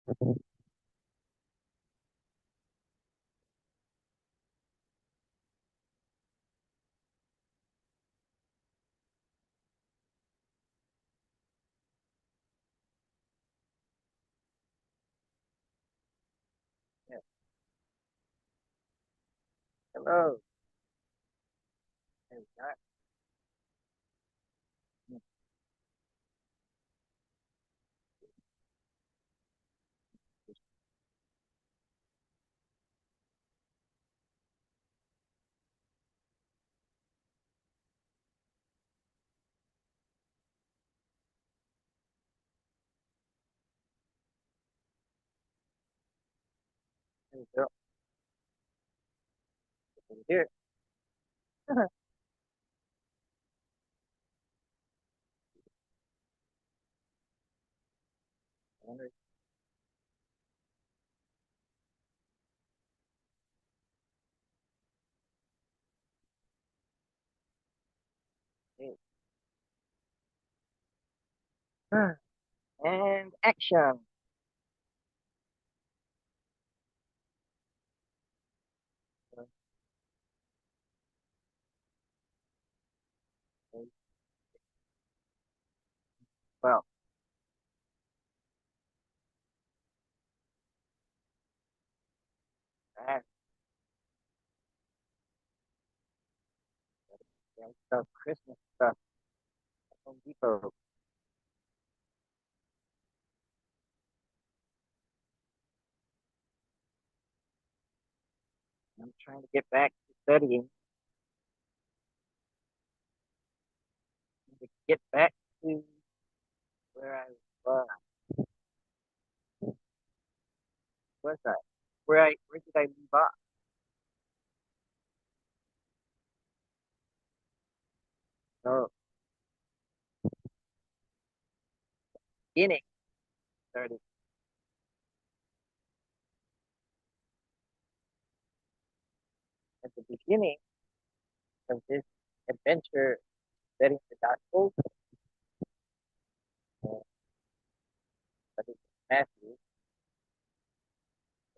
Yeah. Hello. There we are. There we go. Over here. And action. Well, that's stuff, Christmas stuff. Home Depot. I'm trying to get back to studying. To get back to where I was. Was I? Where did I leave off? So beginning started at the beginning of this adventure studying the gospel. Uh, studied Matthew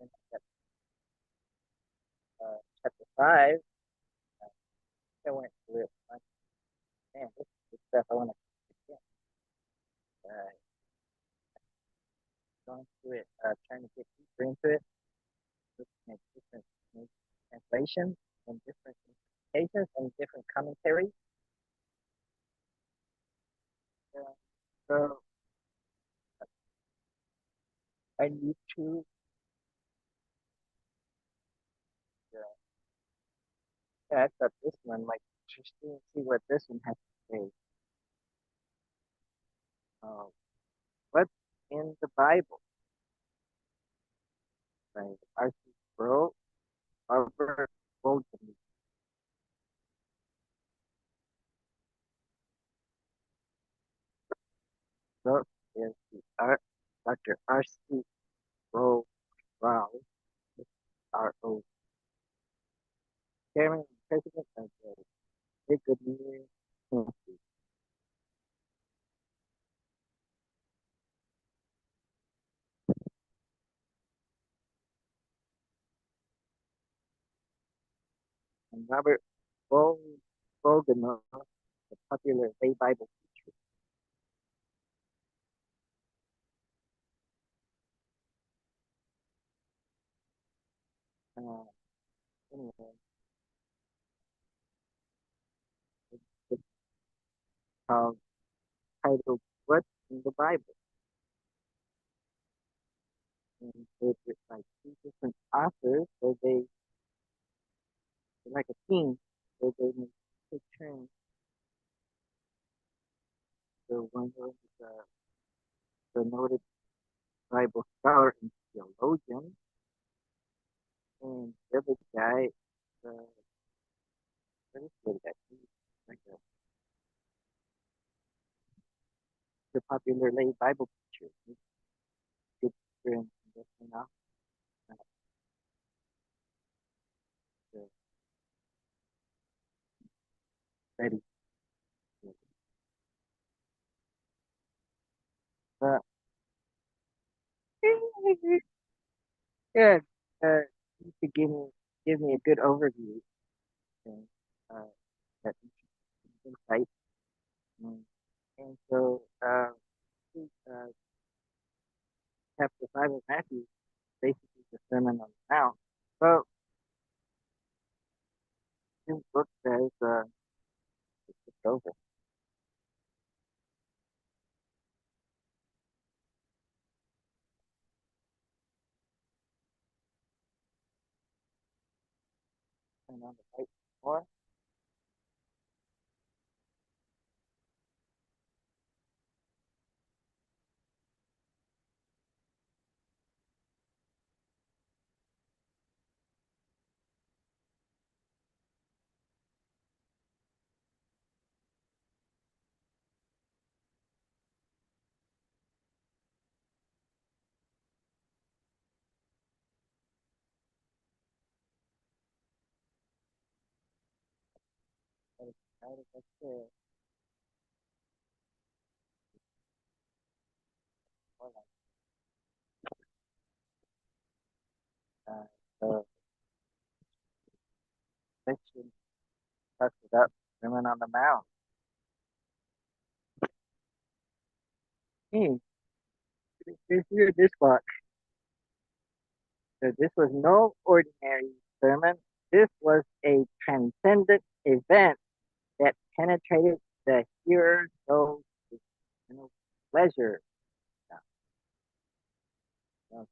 in chapter 5. I went through it. Like, man, this is the stuff I want to get. Going through it, trying to get deeper into it, looking at different translations and different interpretations and different commentaries. Uh, so I need to yeah, I thought this one might be interesting. See what this one has to say. Um, what's in the Bible? By R.C. Sproul, Robert Bolton. So is the Dr. R.C. Sproul, Brown, R.O. Chairman and President of the Brigadier Institute. And Robert Bogdanov, the popular lay Bible teacher. Uh, anyway, it's called titled What's in the Bible? And it's written by two different authors, so they're like a team, so they make take turns. So one was the noted Bible scholar and theologian, and the other guy, uh, what is the other guy? He's like the popular lay Bible teacher. He's a good teacher in this and now. Uh, the study. But Yeah, you could give me a good overview and that insight. Mm. And so, chapter 5 of Matthew, basically the Sermon on the Mount. Well, this book says, it's over. And on the right more, that is right as I said, more like, the section talks about Sermon on the Mount. Hey, here's this book. So this was no ordinary sermon. This was a transcendent event that penetrated the hearer's soul with pleasure. Now,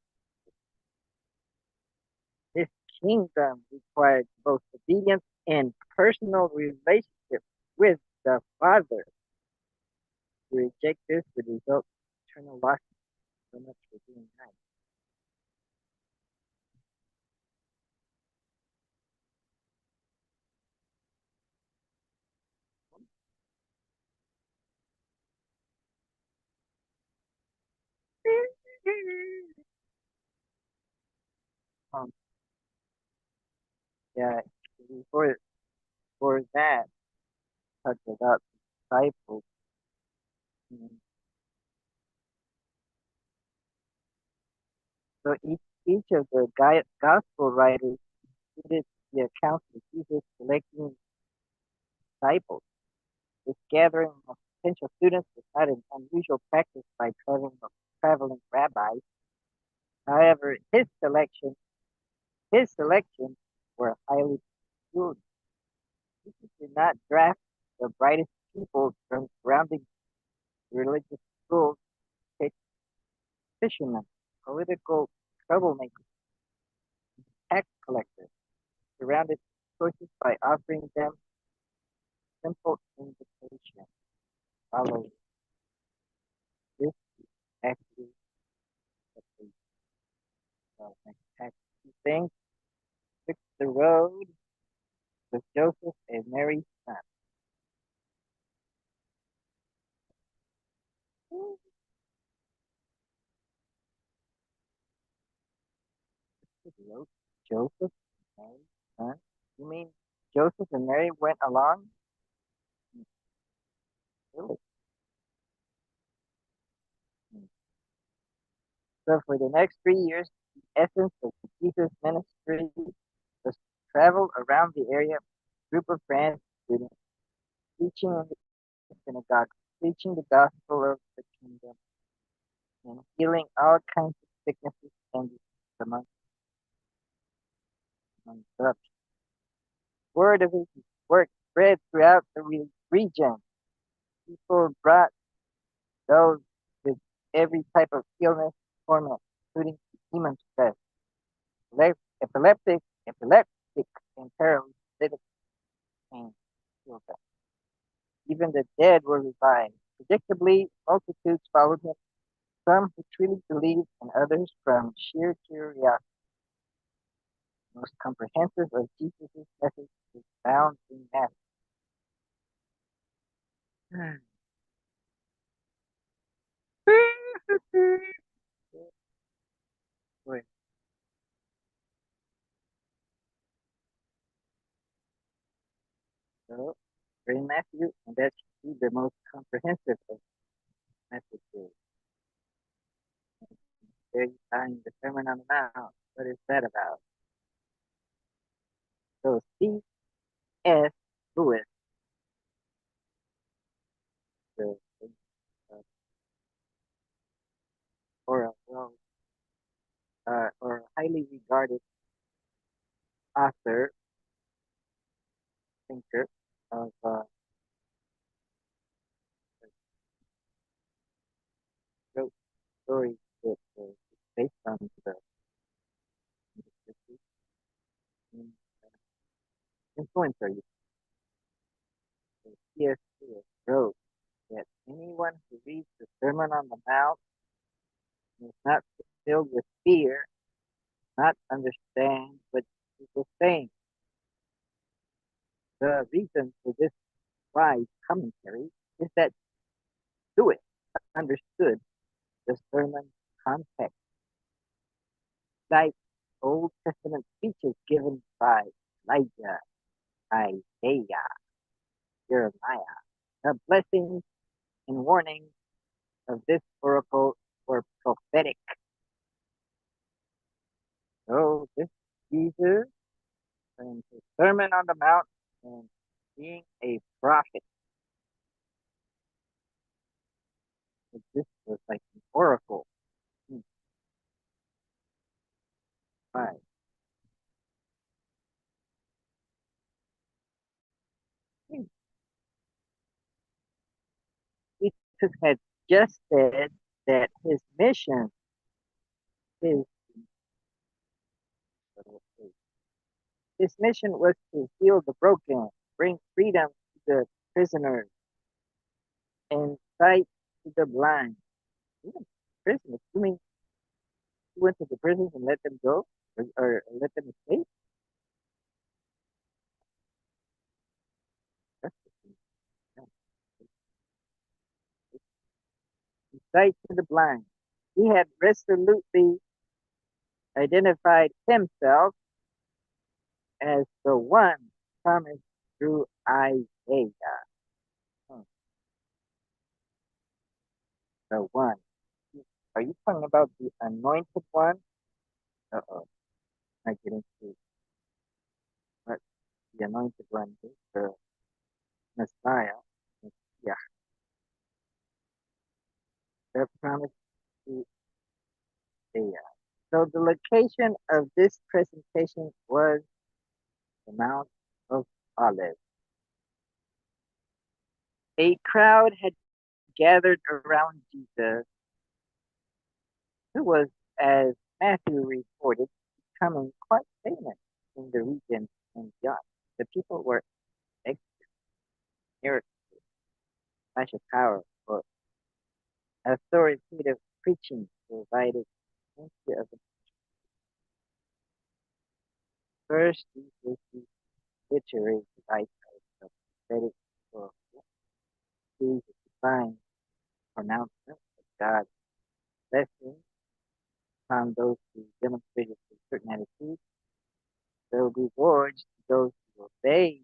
this kingdom required both obedience and personal relationship with the Father. To reject this would result in eternal loss. So much for being nice. Um, yeah, before for that, talked about disciples. Mm. So each of the gospel writers included the accounts of Jesus selecting disciples. This gathering of potential students was not an unusual practice by traveling rabbis. However, his selections were highly skilled. Jesus did not draft the brightest people from surrounding religious schools, pick fishermen, political troublemakers, tax collectors, surrounded choices by offering them simple invitation. Follow this actually the next thing. Took the road with Joseph and Mary's son. Took the road, Joseph and Mary's son. You mean Joseph and Mary went along? Really? So for the next 3 years, the essence of Jesus' ministry was to travel around the area, group of friends, students, teaching in the synagogue, preaching the gospel of the kingdom, and healing all kinds of sicknesses and diseases among the word of his work spread throughout the region. People brought those with every type of illness, torment, including demon possessed, epileptic, and paralytic pain. Even the dead were revived. Predictably, multitudes followed him, some who truly believed, and others from sheer curiosity. The most comprehensive of Jesus' message is found in Matthew. Wait, so we're in Matthew, and that should be the most comprehensive of messages. there you find the Sermon on the Mount. What is that about? So C.S. Lewis, the uh, or a well or a highly regarded author, thinker of wrote stories that is based on the influencer. C.S. Lewis wrote that anyone who reads the Sermon on the Mount is not filled with fear, not understand what Jesus is saying. The reason for this wise commentary is that Lewis understood the sermon context, like Old Testament speeches given by Elijah, Isaiah, Jeremiah. The blessings and warnings of this oracle were prophetic. So this Jesus and his Sermon on the Mount and being a prophet, this was like an oracle. Hmm, right. Hmm. Jesus had just said that his his mission was to heal the broken, bring freedom to the prisoners, and sight to the blind. Even prisoners. You mean he went to the prisons and let them go, or let them escape? That's the thing. Yeah. Sight to the blind. He had resolutely identified himself as the one promised through Isaiah. Hmm, the one. Are you talking about the anointed one? Uh-oh. I get into what the anointed one is, the Messiah. Yeah, the promised through Isaiah. So the location of this presentation was the Mount of Olives. A crowd had gathered around Jesus, who was, as Matthew reported, becoming quite famous in the region and beyond. The people were experiencing flash of power for authoritative preaching provided plenty of first Jesus literary device of prophetic for these divine pronouncements of God's blessing upon those who demonstrated a certain attitude. The rewards to those who obey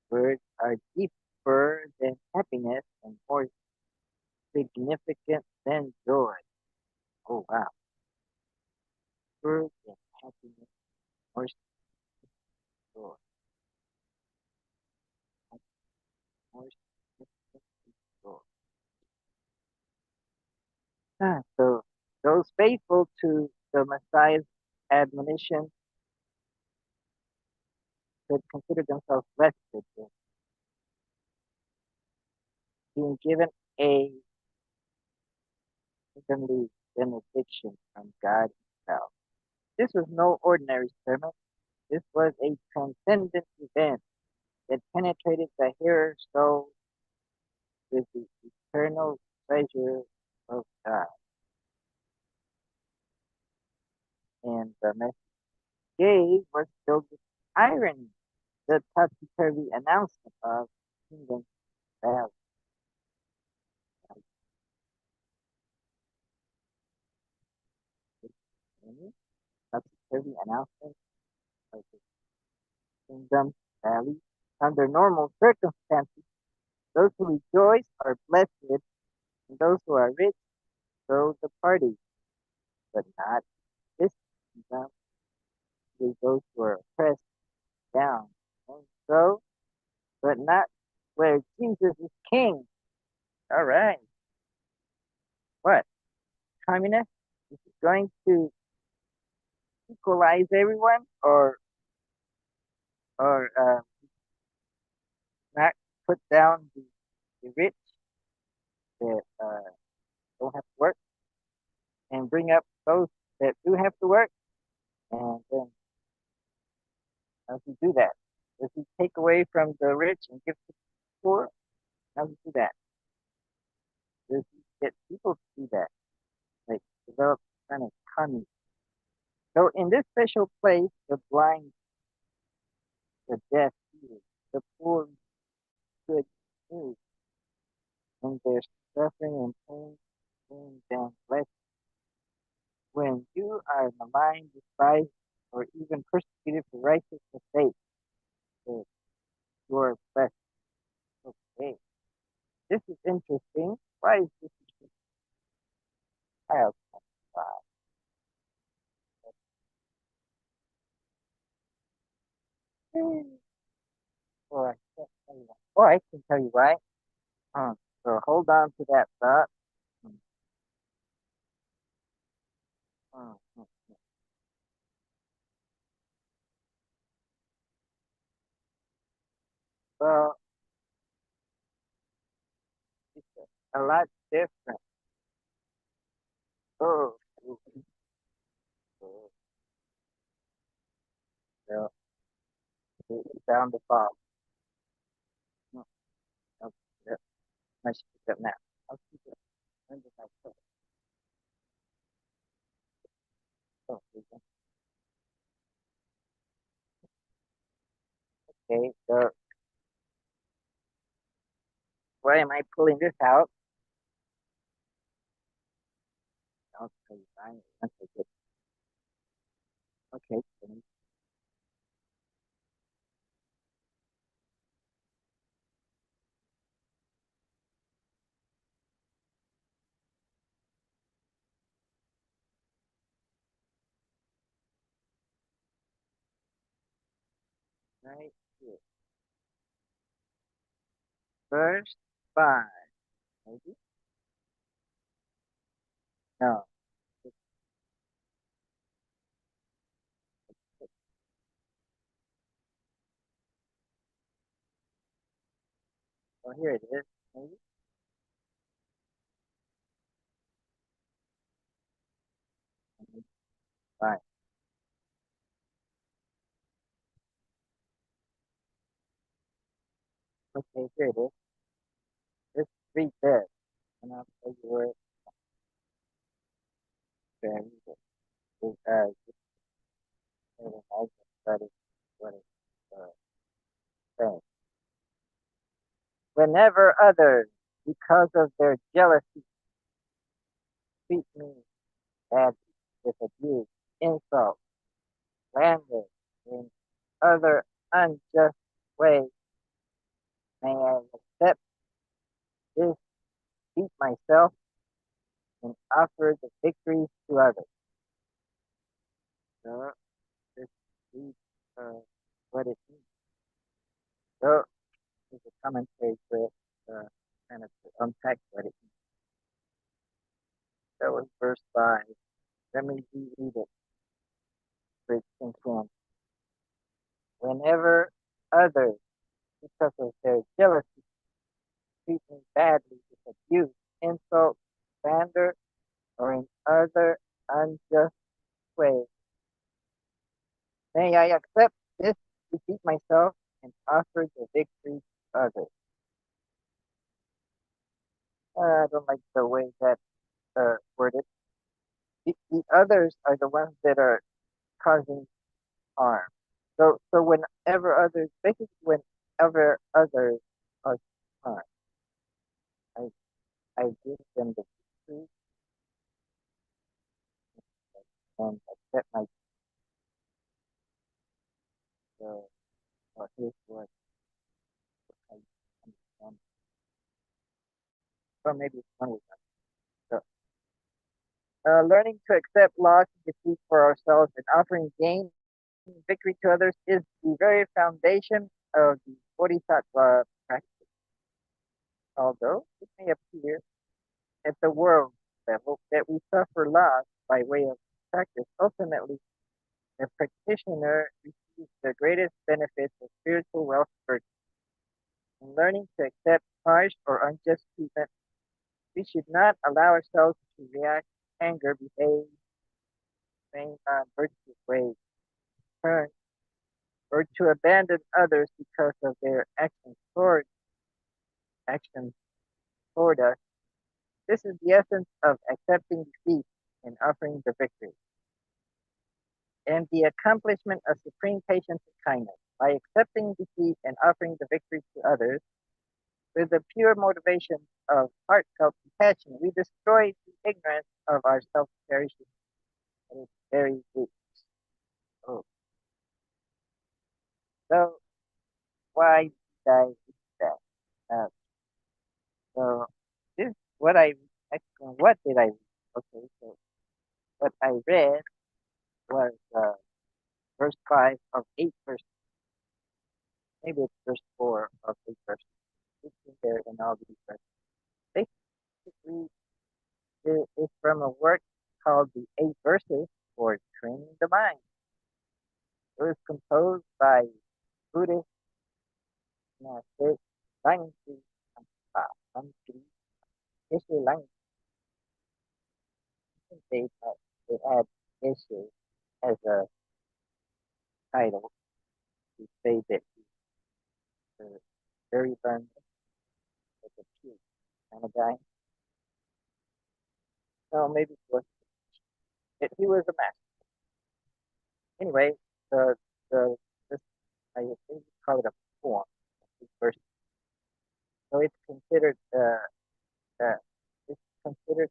words are deeper than happiness and more significant than joy. Oh wow. Deeper than happiness, more significant joy. More significant than joy. So those faithful to the Messiah's admonition could consider themselves blessed with being given a heavenly benediction from God Himself. This was no ordinary sermon. This was a transcendent event that penetrated the hearer's soul with the eternal treasure of God. And the message gave was filled with irony, the topsy-turvy announcement of kingdom value. Topsy-turvy announcement of the kingdom valley. Under normal circumstances, those who rejoice are blessed, and those who are rich throw the party. but not this kingdom. They those who are oppressed down. And so, but not where Jesus is king. All right. What? Communist? Is it going to equalize everyone or not put down the rich that don't have to work and bring up those that do have to work? And then how does he do that? Does he take away from the rich and give to the poor? How does he do that? Does he get people to do that? Like develop kind of economy. So in this special place, the blind, the deaf hear, the poor good news, and their suffering and pain bring them blessed. When you are maligned, despised, or even persecuted for righteousness' sake, then you are blessed. Okay, this is interesting. Why is this interesting? I'll talk about it. Or I can't tell you why. Or I can tell you why. So hold on to that thought. Hmm, hmm. Well, it's a lot different. Oh, oh, oh, well, it's down the fall. No, no, no, I should pick up now. I'll keep it under my foot. Oh, okay, so why am I pulling this out? I'll tell you why. Okay, good. Okay, right here. Verse 5, maybe? No. Oh, here it is. Maybe? Maybe. 5. Okay, here it is. Let's read this, and I'll tell you where it's very good. Just sort of I just studied what it's saying. Whenever others, because of their jealousy, treat me badly with abuse, insult, slander, in other unjust ways, may I accept this, beat myself, and offer the victories to others. So, this is what it means. So, there's a commentary to it, kind of to unpack what it means. That was verse 5. Let me reread it for its intent. Whenever others, because of their jealousy, treat me badly with abuse, insult, slander, or in other unjust ways, may I accept this, defeat myself, and offer the victory to others. I don't like the way that worded. The others are the ones that are causing harm. So whenever others, basically whenever others cause harm, I I give them the victory and accept my here's what I understand. Or maybe it's one with them. So Learning to accept loss and defeat for ourselves and offering gain and victory to others is the very foundation of the Bodhisattva practice. Although it may appear at the world level that we suffer loss by way of practice, ultimately the practitioner receives the greatest benefits of spiritual wealth virtue. In learning to accept harsh or unjust treatment, we should not allow ourselves to react, anger, behave, in unvirtuous ways, turn, or to abandon others because of their actions toward us. This is the essence of accepting defeat and offering the victory, and the accomplishment of supreme patience and kindness. By accepting defeat and offering the victory to others, with the pure motivation of heartfelt compassion, we destroy the ignorance of our self-cherishing and its very root. Oh, so why did I do that? So this what I actually what did I read? Okay, so what I read was verse 5 of 8 verses. Maybe it's verse 4 of 8 verses. It's in there in all these verses. Basically, it is from a work called the 8 Verses for Training the Mind. It was composed by Buddhist master Langtzu Sampa. Langtzu, Issue Lang. They add issue as a title to say that he's very burned with a puke kind of guy. No, maybe he was a master. Anyway, the the this I think you call it a poem. This verse. So uh, it's considered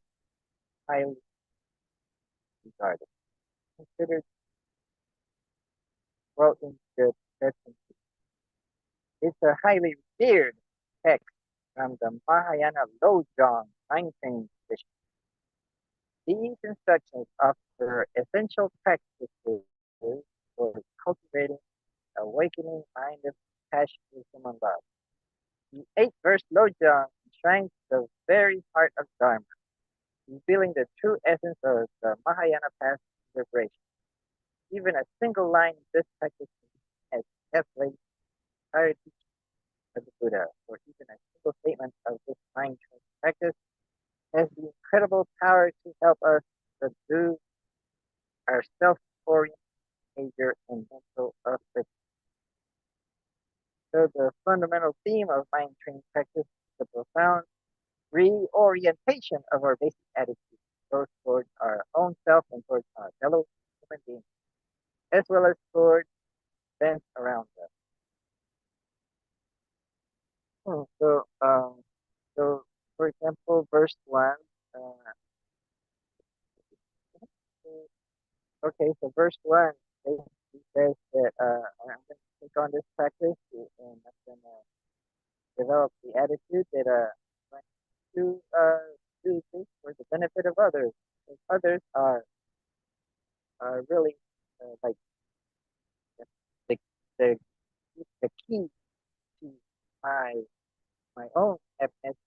highly regarded. Considered well in the present. It's a highly revered text from the Mahayana Lojong Langchen tradition. These instructions offer essential practices for cultivating awakening mind of passion, wisdom, and love. The 8 verse Lojong enshrines the very heart of Dharma, revealing the true essence of the Mahayana path of liberation. Even a single line in this practice has encapsulated the entire teaching of the Buddha, or even a single statement of this mind training practice has the incredible power to help us subdue our self-oriented behavior and mental affliction. So the fundamental theme of mind training practice is the profound reorientation of our basic attitude, both towards our own self and towards our fellow human beings, as well as towards events around us. Hmm, So, um, so for example, verse one. Uh, okay, so verse one basically says that I'm going to take on this practice and I'm going to develop the attitude that I'm going to do this for the benefit of others. Because others are really like the, the the key to my my own happiness,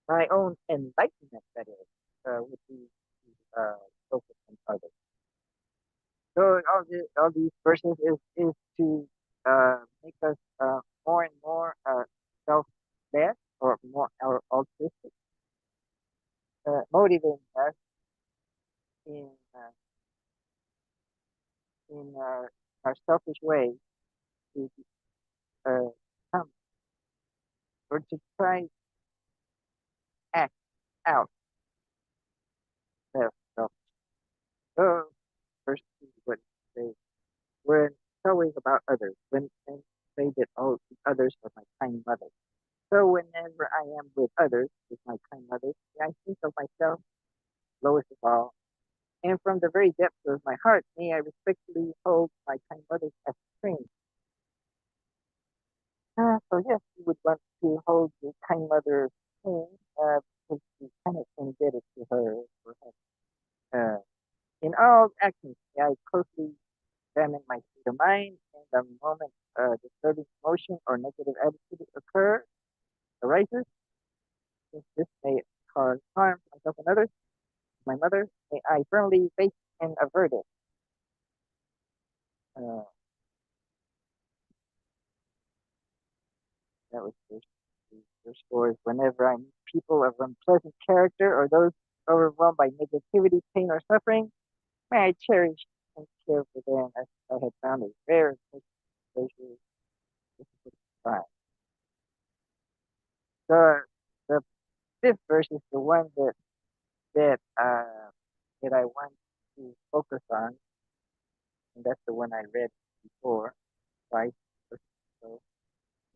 my own enlightenment. That is, would be focus on others. So all these verses is to make us more and more self-led or more altruistic, motivating us in uh, in our selfish way to come or to try act out self. So first is what they say when it's always about others. When and say that oh the others are my kind mother. So whenever I am with others, with my kind mother, I think of myself lowest of all. And from the very depths of my heart, may I respectfully hold my kind mother as supreme. So yes, you would want to hold your kind mother supreme because you kind of indebted to her. Perhaps. Uh, in all actions, may I closely examine my state of mind and the moment disturbing emotion or negative attitude arises, since this may cause harm to myself and others, my mother, may I firmly face and avert it. Uh, that was verse 4 is whenever I meet people of unpleasant character or those overwhelmed by negativity, pain, or suffering, may I cherish and care for them as I had found a rare pleasure. Fine. The fifth verse is the one that I want to focus on, and that's the one I read before, twice. So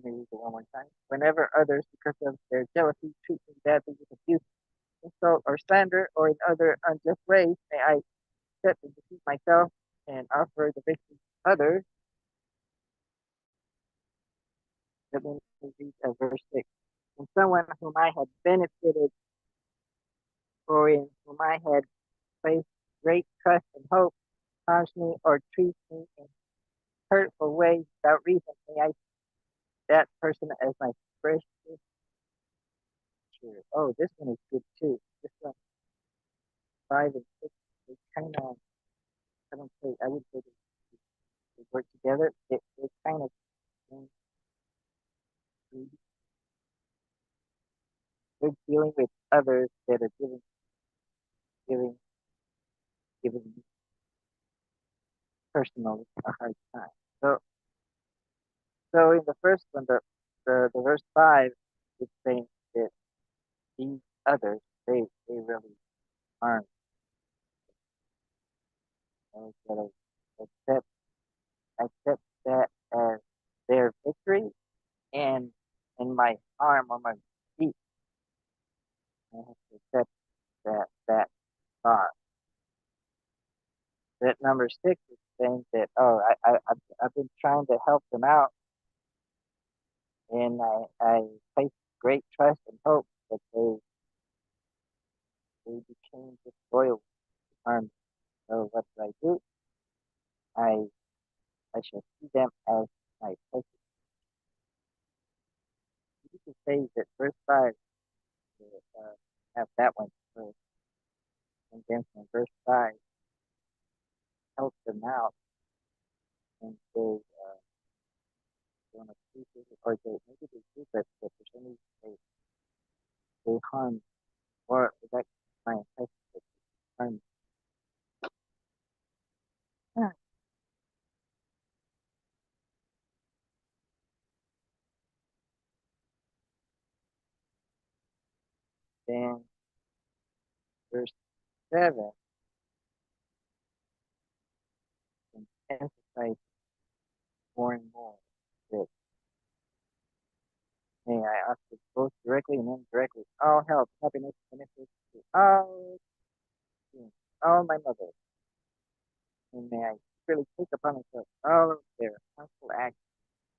let me read it one more time. Whenever others, because of their jealousy, treat me badly with abuse, insult, or slander, or in other unjust ways, may I accept and defeat myself and offer the victory to others. Let me read verse 6. And someone whom I had benefited or in whom I had placed great trust and hope harms me or treats me in hurtful ways without reason, may I see that person as my precious teacher. Oh, this one is good too. This one, 5 and 6, they kind of, I don't say, I would say they work together. They kind of, they're dealing with others that are giving, giving me personally a hard time. So, so in the first one, the verse 5, it's saying that these others, they really aren't, that I accept that as their victory and in my arm or my feet. I have to accept that thought. That number 6 is saying that I've been trying to help them out, and I place great trust and hope that they became disloyal to harm. So what do I do? I I shall see them as my precious. You can say that verse 5 have that one first, and then from verse 5 help them out and they want to see it, or they maybe they do, but for some reason they harm or that my impression that they harm. Ah, then verse 7 and emphasize more and more that may I ask it both directly and indirectly all health, happiness, benefits to all beings, all my mothers, and may I really take upon myself all of their harmful acts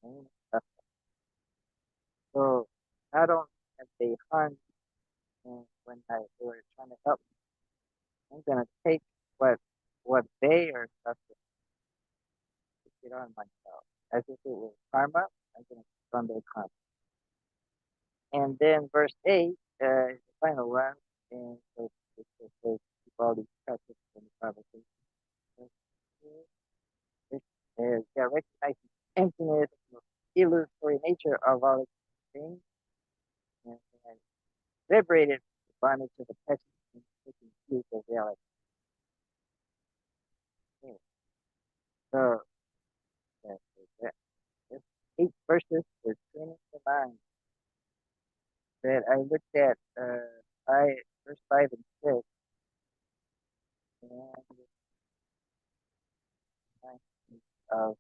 and stuff. So not only have they harmed me when they were trying to help me, I'm gonna take what they are suffering to get on myself. As if it was karma, I'm gonna take on their karma. And then verse 8 is the final one, and so it says keep all these practices in the conversation. Yeah, recognizing the emptiness and illusory nature of all things and liberated the bondage of attachment and taking use of reality. Yeah. So that, that, that's 8 verses for training the mind that I looked at verse 5 and 6 and of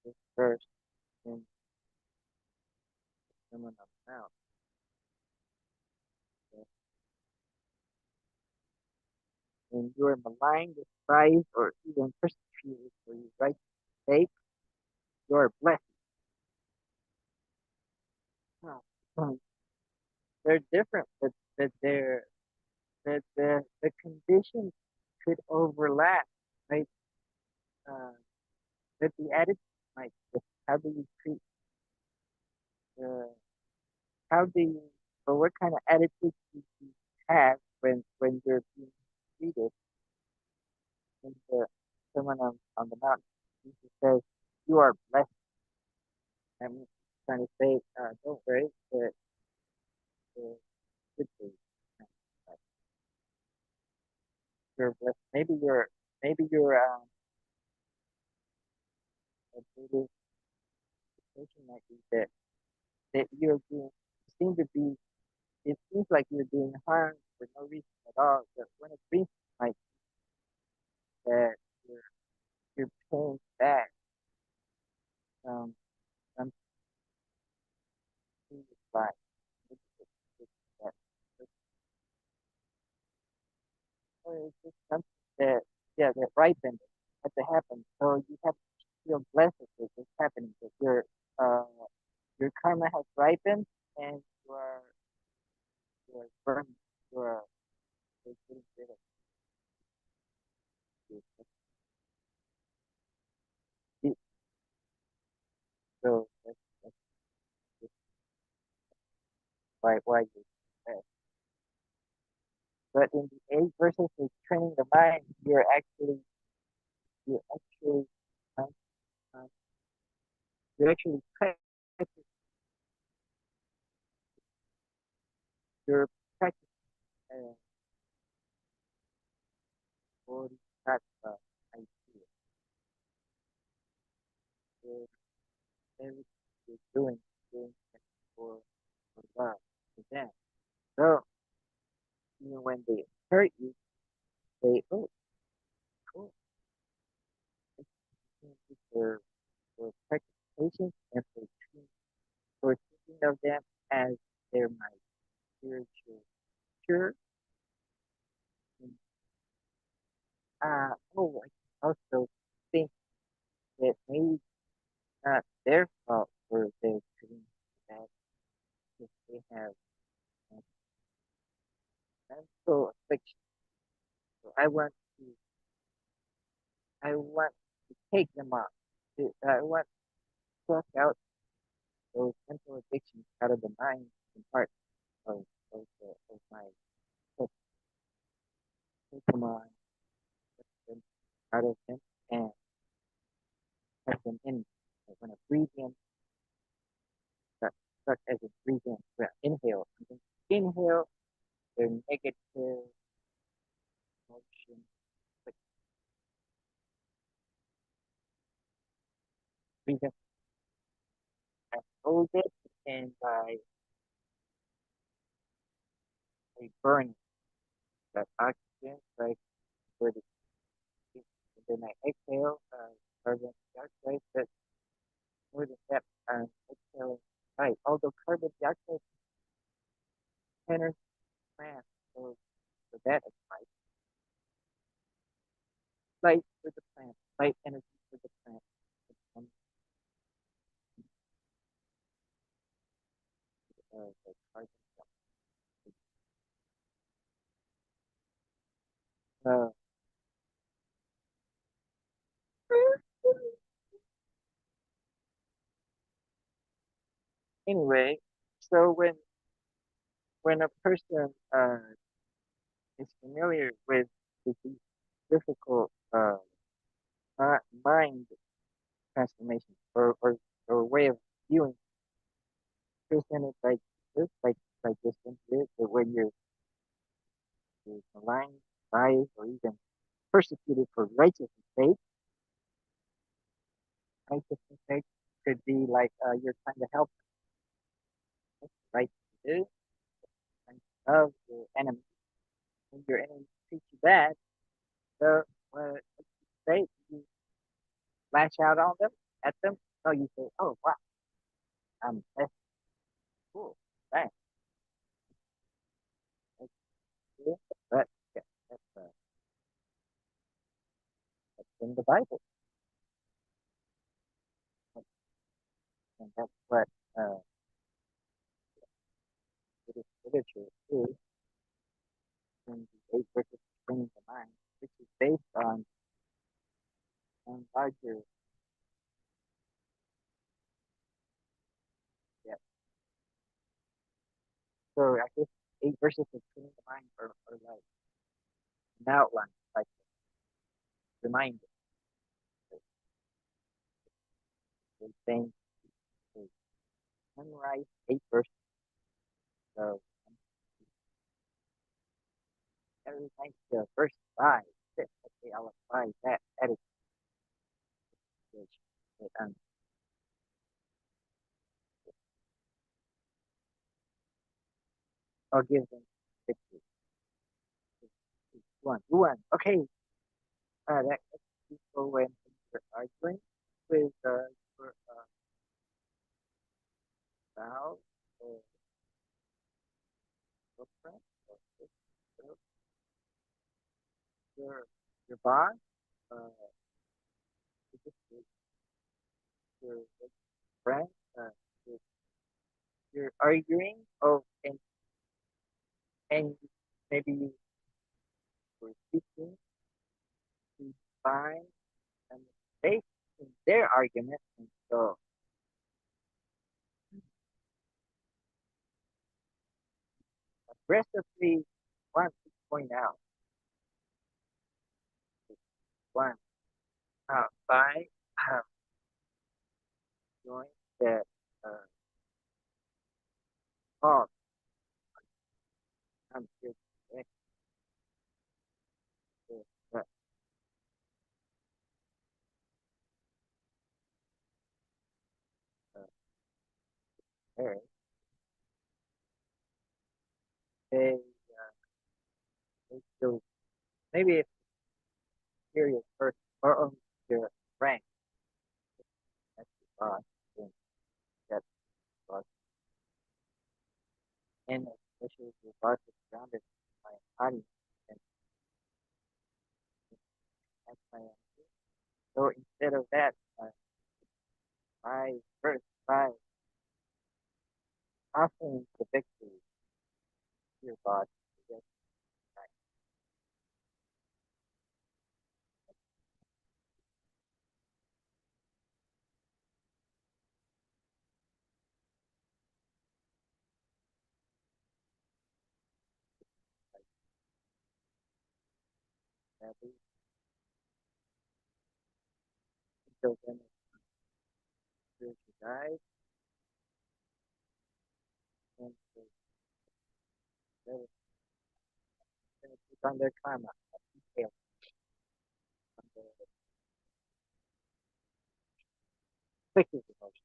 this verse in the Sermon on the Mount. When you are maligned, despised, or even persecuted for your righteous sake, you are blessed. Oh, they're different, but they're the conditions could overlap, right? Uh, but the attitude, like, how do you treat the, how do you, or what kind of attitude do you have when you're being treated? And someone on the mountain, Jesus says, "You are blessed." I'm trying to say, don't worry, the good thing. Like, you're blessed. Maybe you're a Buddhist person like you that you're doing. You seem to be. It seems like you're doing harm for no reason at all. But when it seems like that, you're you're paying back um, some things by that. It's just something that, yeah, that ripened had to happen. So you have to feel blessed that this happening. That uh your karma has ripened and you are burning. You're getting rid of it. So that's why you but in the eight verses of training the mind, you're actually um, um, you're actually practicing you're practicing bodhisattva idea. You're, everything you're doing it for love, for them. So even when they hurt you, they cool. Thank you for practicing patience and for thinking of them as they're my spiritual teacher. And, I also think that maybe not their fault for their doing that if they have uh, mental affliction. So I want to take them off. I want to flush out those mental addictions out of the mind and heart of my kids. Take them on, get them out of them, and have them in. Like when I breathe in, such, such as a breathe in, when I inhale, I'm going to inhale the negative emotion, like breathe in, I hold it, and I burn that oxygen, like for the and then I exhale carbon dioxide, but more than that, exhaling light. Although carbon dioxide enters the plant, so that is light for the plant, light energy for the plant. Um, the carbon dioxide. Anyway, so when a person is familiar with these difficult mind transformations or way of viewing person is like this, like this one here, that when you're maligned, biased, or even persecuted for righteousness sake could be like you're trying to help them, right to do, and love your enemy. When your enemy treats you bad, so what you say, you lash out on them, at them. No, you say, oh wow, that's cool, thanks, that's cool. But yeah, that's in the Bible, and that's what uh, Buddhist literature is. And 8 versus training the mind, which is based on larger, yeah. So I guess 8 versus training the mind are like an outline, like reminder. Like, they saying to memorize 8 verses. So every time the first 5, 6, okay, I'll apply that attitude. And I'll give them 6, 1, 1. Okay, that people when you're arguing with your spouse or girlfriend or sister, your your boss, uh, your friend, uh, you're, you're arguing. Oh, and maybe you were speaking to find a mistake in their argument, and so aggressively want to point out one by showing that uh, fault I'm just uh, uh, they so maybe it's serious person or on your rank that's the boss and that's the boss and especially if your boss is surrounded by audience and that's my answer. So instead of that, I first by offering the victory to your boss, yes, I badly until then it's spiritual guide and they're going to keep on their karma detail on the quickest emotion.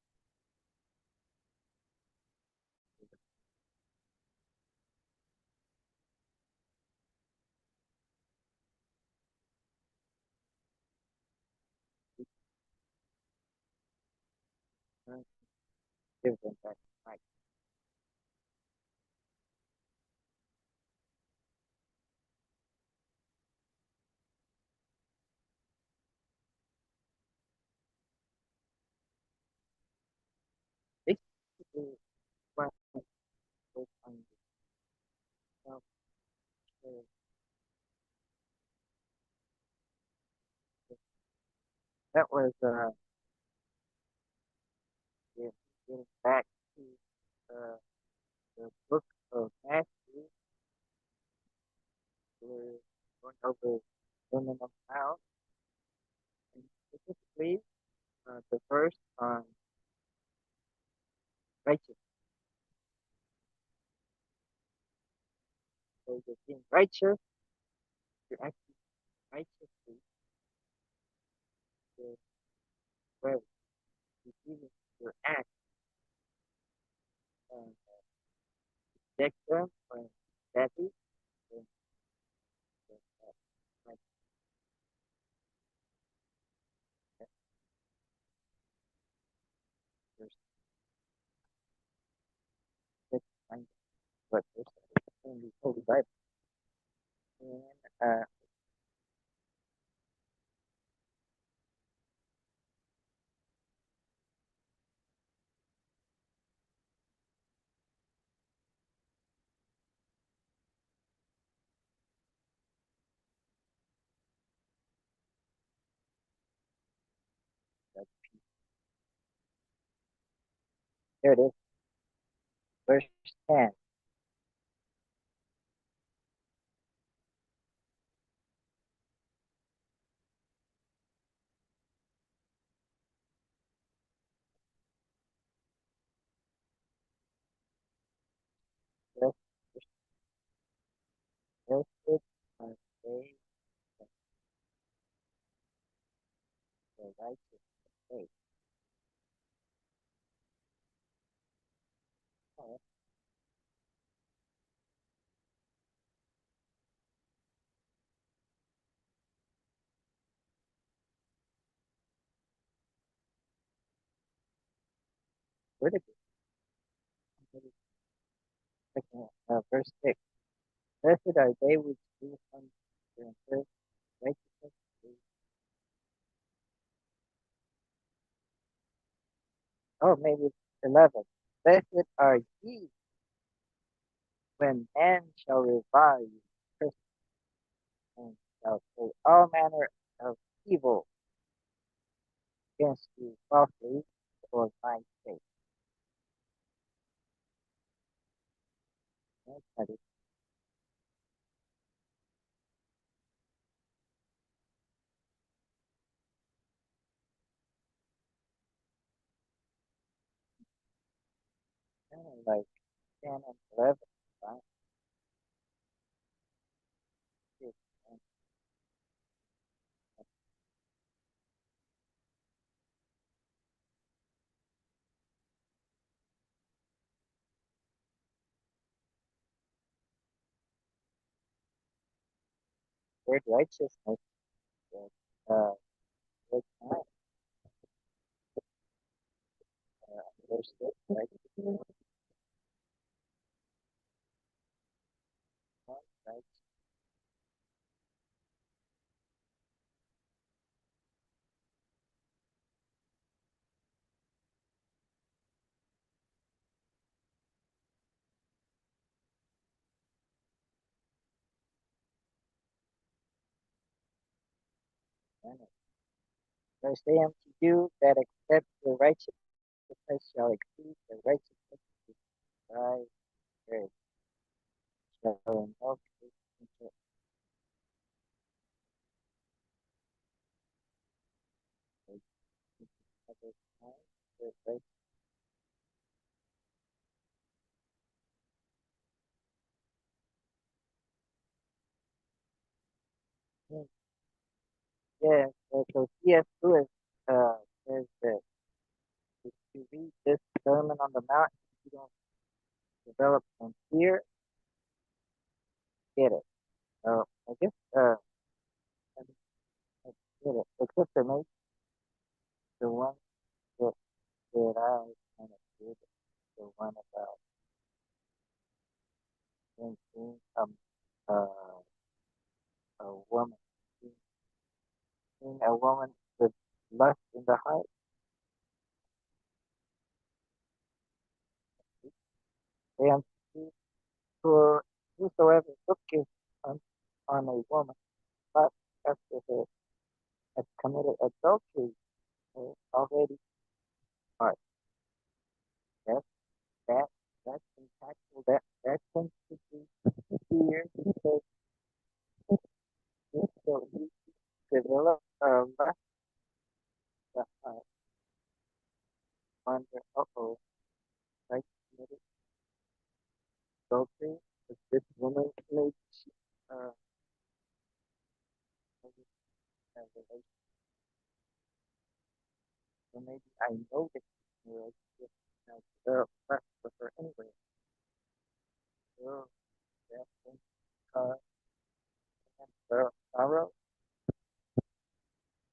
Give them back. Right. Basically, what was on the self that was yeah, getting back to uh, the book of Matthew, we're going over women of house, and specifically the verse on righteousness. So you're being righteous, you're acting righteously, you're well, receiving your act and reject them when badly, then like there's six language, but there's in the Holy Bible. And There it is. Verse 10. Blessed, blessed are they that the righteous faith. Oh, where did verse 6. Blessed are they which do hunger and thirst for righteousness. Oh, maybe it's 11. Blessed are ye when men shall revile you, curse you, and shall say all manner of evil against you falsely for my sake. Right? That is kind of like 10 and 11. Right? It's, word righteousness. Uh, verse 9, verse 6, right? Right? And verse say unto you that accept the righteousness shall exceed the righteousness of thy earth. Shall invoke it into other time. The right, yeah, so C.S. Lewis says that if you read this Sermon on the Mount, you don't develop some fear, get it. I guess I get it. Except for maybe the one that, that I kind of did, the one about being uh, a woman, seeing a woman with lust in the heart. And for whosoever looketh on a woman lust after her has committed adultery already. Heart. That that that's impactful. That tends to be fear because so you develop lust the heart under like committed adultery. If this woman maybe she maybe has a relationship, or maybe I know that she's in a relationship and I develop lust for her anyway. So that can cause sorrow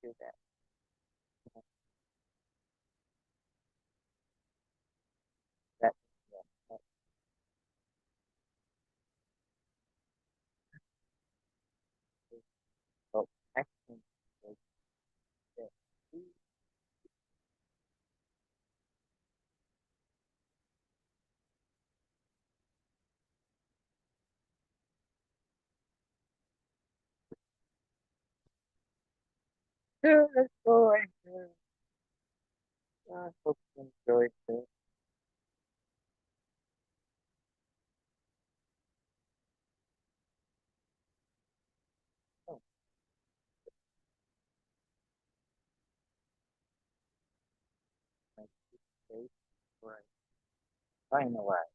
to that. That yeah, that is called action. Like that. Yeah, let's go and hope you enjoyed this. space where I finalize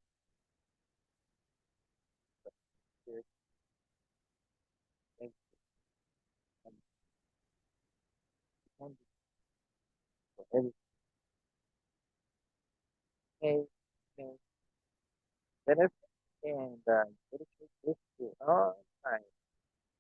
this exit and and for everything. And benefit and dedication this to all time.